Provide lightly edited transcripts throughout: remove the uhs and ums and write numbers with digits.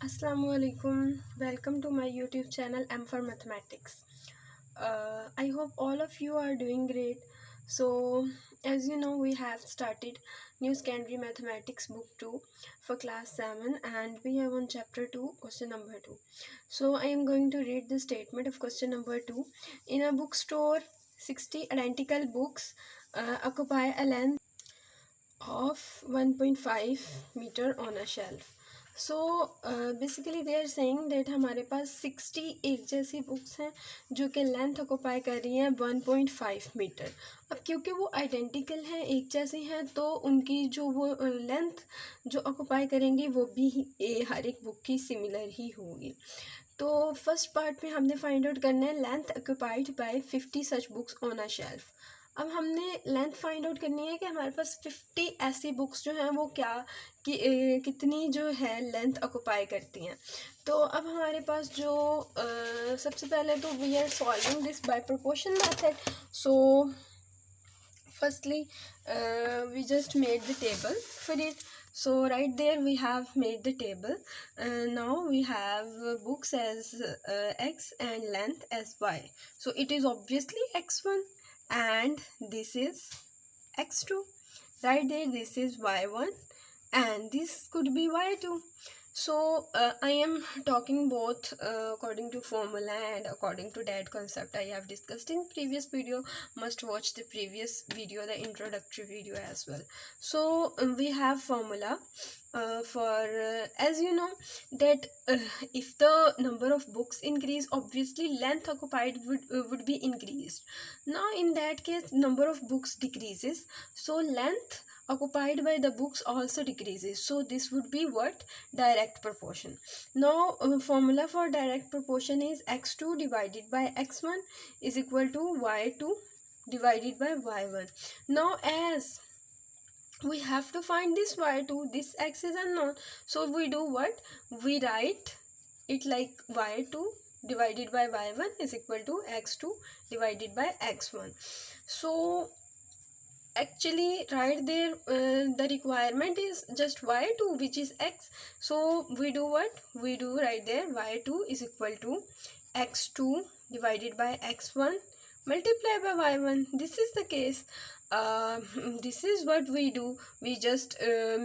Assalamualaikum. Welcome to my YouTube channel M for Mathematics. I hope all of you are doing great. So, as you know, we have started New Secondary Mathematics Book 2 for Class 7 and we have on Chapter 2, question number 2. So, I am going to read the statement of question number 2. In a bookstore, 60 identical books occupy a length of 1.5 meter on a shelf. So basically they are saying that हमारे पास 60 एक जैसी books हैं जो कि length occupy कर रही हैं 1.5 मीटर. अब क्योंकि वो आइडेंटिकल हैं, एक जैसी हैं, तो उनकी जो वो लेंथ जो ऑक्यूपाई करेंगी वो भी हर एक बुक की सिमिलर ही होगी. तो फर्स्ट पार्ट में हमने फाइंड आउट करना है length occupied by 50 such books on a shelf. अब हमने लेंथ फाइंड आउट करनी है कि हमारे पास 50 ऐसी बुक्स जो हैं वो कितनी जो है लेंथ ऑक्यूपाई करती हैं. तो अब हमारे पास जो सबसे पहले तो we are solving this by proportion method. So firstly we just made the table for it. So right there we have made the table. Now we have books as x and length as y. So it is obviously x1 and this is x2. Right there this is y1 and this could be y2. So I am talking both according to formula and according to that concept I have discussed in previous video. Must watch the previous video, the introductory video as well. So we have formula for as you know that if the number of books increase, obviously length occupied would be increased. Now in that case number of books decreases, so length occupied by the books also decreases. So this would be what? Direct proportion. Now formula for direct proportion is x2 divided by x1 is equal to y2 divided by y1. Now as we have to find this y2, this x is unknown, so we do what? We write it like y2 divided by y1 is equal to x2 divided by x1. So actually right there the requirement is just y2 which is x. So we do what? We do right there y2 is equal to x2 divided by x1 multiply by y1. This is the case. This is what we do. We just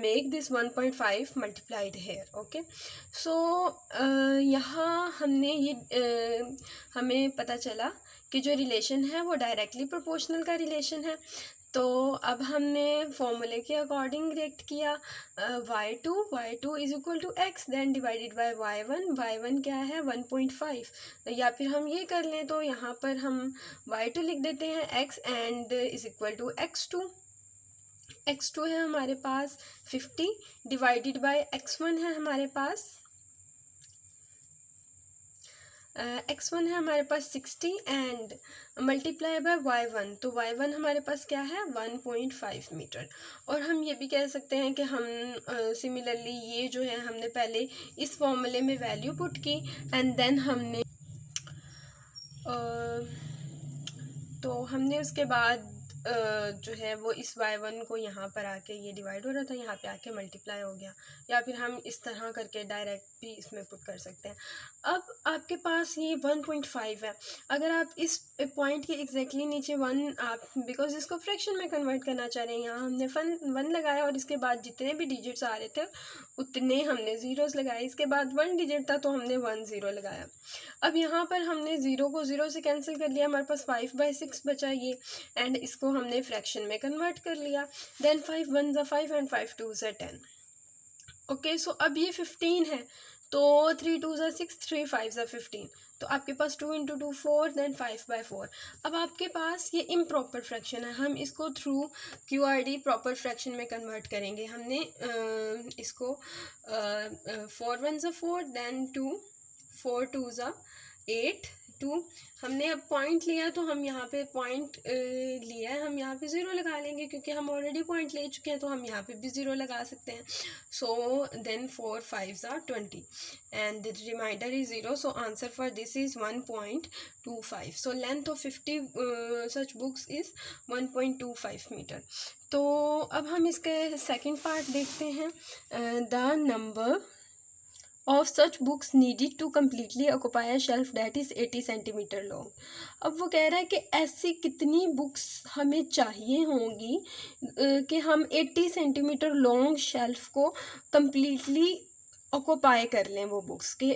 make this 1.5 multiplied here. Okay. So यहाँ हमने ये हमें पता चला कि जो relation है वो डायरेक्टली प्रोपोर्शनल का रिलेशन है. तो अब हमने फॉर्मूले के अकॉर्डिंग रिएक्ट किया. y2 is equal to x then divided by y1 क्या है 1.5. या फिर हम ये कर लें तो यहाँ पर हम y2 लिख देते हैं x and is equal to x2 है हमारे पास 50 डिवाइडेड बाय x1 है हमारे पास x1 है हमारे पास 60 एंड मल्टीप्लाई बाय y1. तो y1 हमारे पास क्या है 1.5 मीटर. और हम ये भी कह सकते हैं कि हम सिमिलरली ये जो है हमने पहले इस फॉर्मूले में वैल्यू पुट की एंड देन हमने तो हमने उसके बाद जो है वो इस y1 को यहाँ पर आके ये डिवाइड हो रहा था, यहाँ पे आके मल्टीप्लाई हो गया. या फिर हम इस तरह करके डायरेक्ट भी इसमें पुट कर सकते हैं. अब आपके पास ये 1.5 है. अगर आप इस पॉइंट के एग्जैक्टली नीचे 1 आप बिकॉज इसको फ्रैक्शन में कन्वर्ट करना चाह रहे हैं, यहाँ हमने 1 लगाया और इसके बाद जितने भी डिजिट्स आ रहे थे उतने हमने ज़ीरोस लगाए. इसके बाद 1 डिजिट था तो हमने 1 0 लगाया. अब यहाँ पर हमने 0 को 0 से कैंसिल कर लिया, हमारे पास 5/6 बचा ये एंड इसको हमने फ्रैक्शन में कन्वर्ट कर लिया. देन 5 1 ज़ा 5 एंड 5 2 ज़ा 10. ओके. सो अब ये 15 है तो 3 2 ज़ा 6 3 5 ज़ा 15. तो आपके पास 2 × 2 4 देन 5/4. अब आपके पास ये इम्प्रॉपर फ्रैक्शन है, हम इसको थ्रू QRD प्रॉपर फ्रैक्शन में कन्वर्ट करेंगे. हमने इसको 4 1 ज़ा 4 देन 2 4 2 ज़ा 8 2. हमने अब पॉइंट लिया तो हम यहाँ पे पॉइंट लिया है, हम यहाँ पे 0 लगा लेंगे क्योंकि हम ऑलरेडी पॉइंट ले चुके हैं तो हम यहाँ पे भी 0 लगा सकते हैं. सो देन 4 5 ज़ा 20 and the remainder is 0. So answer for this is 1.25. So length of 50 such books is 1.25 metre. तो अब हम इसके सेकेंड पार्ट देखते हैं. The number of such books needed to completely occupy a shelf that is 80 centimetre long. अब वो कह रहा है कि ऐसी कितनी बुक्स हमें चाहिए होंगी कि हम 80 सेंटीमीटर लॉन्ग शेल्फ को कंप्लीटली ऑक्यूपाई कर लें वो बुक्स के।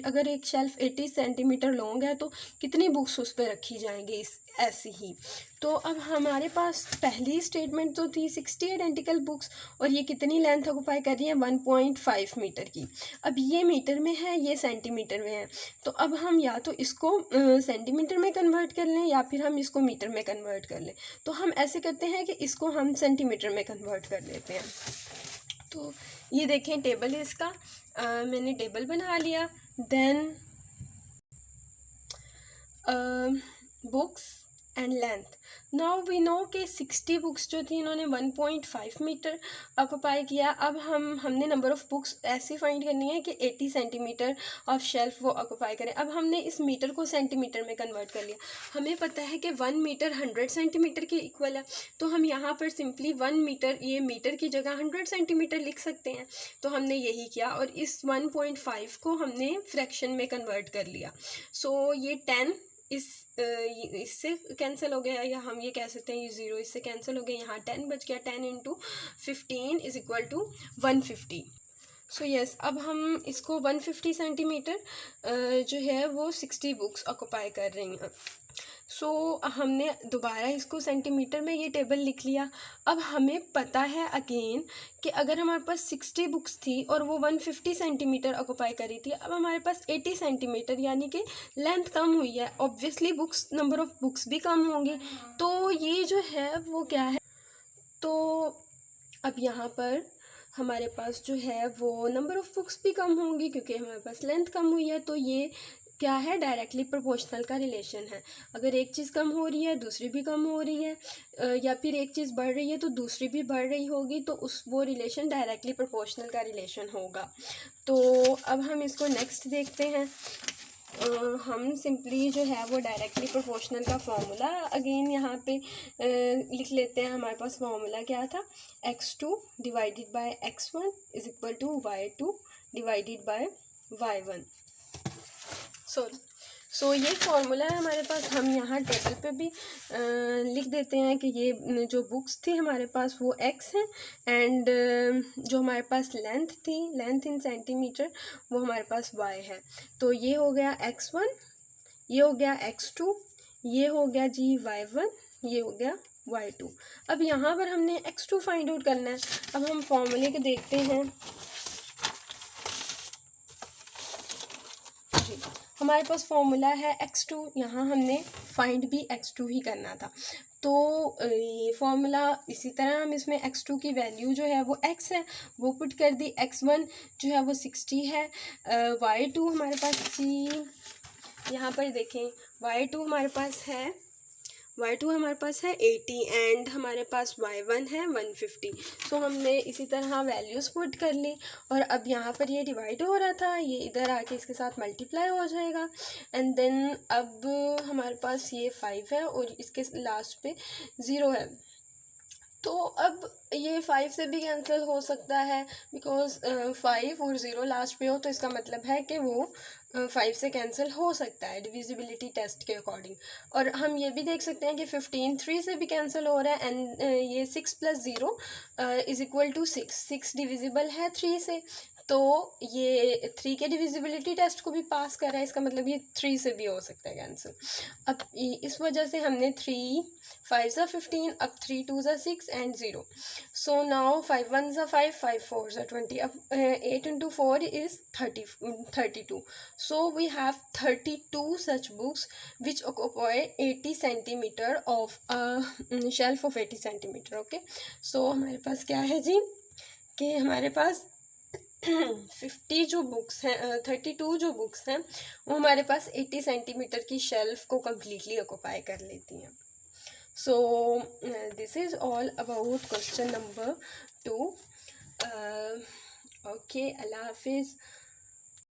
अगर एक शेल्फ 80 सेंटीमीटर लॉन्ग है तो कितनी बुक्स उस पर रखी जाएंगी इस ऐसी ही। तो अब हमारे पास पहली स्टेटमेंट तो थी 60 आइडेंटिकल बुक्स, और ये कितनी लेंथ ऑक्यूपाई कर रही है 1.5 मीटर की। अब ये मीटर में है, ये सेंटीमीटर में है, तो अब हम या तो इसको सेंटीमीटर में कन्वर्ट कर लें या फिर हम इसको मीटर में कन्वर्ट कर लें। तो हम ऐसे करते हैं कि इसको हम सेंटीमीटर में कन्वर्ट कर लेते हैं। तो ये देखें टेबल है इसका, मैंने टेबल बना लिया। Then books and length. Now we know कि 60 बुक्स जो थी इन्होंने 1.5 मीटर ऑक्यूपाई किया। अब हमने नंबर ऑफ़ बुक्स ऐसी फाइंड करनी है कि 80 सेंटीमीटर ऑफ शेल्फ वो ऑक्यूपाई करें। अब हमने इस मीटर को सेंटीमीटर में कन्वर्ट कर लिया। हमें पता है कि 1 मीटर 100 सेंटीमीटर के इक्वल है, तो हम यहाँ पर सिंपली 1 मीटर, ये मीटर की जगह 100 सेंटीमीटर लिख सकते हैं। तो हमने यही किया और इस 1.5 को हमने फ्रैक्शन में कन्वर्ट कर लिया। सो ये 10 इससे कैंसिल हो गया, या हम ये कह सकते हैं ये 0 इससे कैंसिल हो गया। यहाँ 10 बच गया। 10 × 15 is equal to 150। So yes, अब हम इसको 150 सेंटीमीटर जो है वो 60 बुक्स ऑक्यूपाई कर रही हैं। सो हमने दोबारा इसको सेंटीमीटर में ये टेबल लिख लिया। अब हमें पता है अगेन कि अगर हमारे पास 60 बुक्स थी और वो 150 सेंटीमीटर ऑक्यूपाई कर रही थी, अब हमारे पास 80 सेंटीमीटर यानी कि लेंथ कम हुई है। Obviously books, number of books भी कम होंगे, तो ये जो है वो क्या है, तो अब यहाँ पर हमारे पास जो है वो नंबर ऑफ़ बुक्स भी कम होंगी क्योंकि हमारे पास लेंथ कम हुई है। तो ये क्या है, डायरेक्टली प्रोपोर्शनल का रिलेशन है। अगर एक चीज़ कम हो रही है दूसरी भी कम हो रही है, या फिर एक चीज़ बढ़ रही है तो दूसरी भी बढ़ रही होगी, तो वो रिलेशन डायरेक्टली प्रोपोर्शनल का रिलेशन होगा। तो अब हम इसको नेक्स्ट देखते हैं। हम सिंपली जो है वो डायरेक्टली प्रोपोर्शनल का फॉर्मूला अगेन यहाँ पे लिख लेते हैं। हमारे पास फॉर्मूला क्या था, x2 divided by x1 is equal to y2 divided by y1। So ये फॉर्मूला है हमारे पास। हम यहाँ टेबल पे भी लिख देते हैं कि ये जो बुक्स थी हमारे पास वो x है, एंड जो हमारे पास लेंथ थी, लेंथ इन सेंटीमीटर, वो हमारे पास y है। तो ये हो गया x1, ये हो गया x2, ये हो गया जी y1, ये हो गया y2। अब यहाँ पर हमने x2 फाइंड आउट करना है। अब हम फॉर्मूले को देखते हैं। हमारे पास फॉर्मूला है x2, यहाँ हमने फाइंड भी x2 ही करना था। तो ये फॉर्मूला इसी तरह हम इसमें x2 की वैल्यू जो है वो x है वो पुट कर दी, x1 जो है वो 60 है, y2 हमारे पास जी यहाँ पर देखें y2 हमारे पास है, y2 हमारे पास है 80 एंड हमारे पास y1 है 150। सो हमने इसी तरह वैल्यूज़ पुट कर ली, और अब यहाँ पर ये डिवाइड हो रहा था, ये इधर आके इसके साथ मल्टीप्लाई हो जाएगा, एंड देन अब हमारे पास ये 5 है और इसके लास्ट पे 0 है। तो अब ये 5 से भी कैंसिल हो सकता है बिकॉज 5 और 0 लास्ट पे हो, तो इसका मतलब है कि वो 5 से कैंसिल हो सकता है डिविजिबिलिटी टेस्ट के अकॉर्डिंग। और हम ये भी देख सकते हैं कि 15 3 से भी कैंसिल हो रहा है, एंड ये 6 + 0 इज इक्वल टू 6। 6 डिविजिबल है 3 से, तो ये 3 के डिविजिबिलिटी टेस्ट को भी पास कर रहा है, इसका मतलब ये 3 से भी हो सकता है कैंसिल। अब इस वजह से हमने 3 5 ज़ा 15, अब 3 2 ज़ा 6 एंड 0। सो नाउ 5 1 ज़ा 5, 5 4 ज़ा 20। अब 8 × 4 is 32। So we have 32 such books which occupy 80 centimeter of a shelf of 80 centimeter. Okay, so हमारे पास क्या है जी कि हमारे पास 50 जो बुक्स हैं, 32 जो बुक्स हैं वो हमारे पास 80 सेंटीमीटर की शेल्फ को कम्प्लीटली ऑक्यूपाई कर लेती हैं। So this is all about question number 2। Okay, अल्लाह हाफिज़।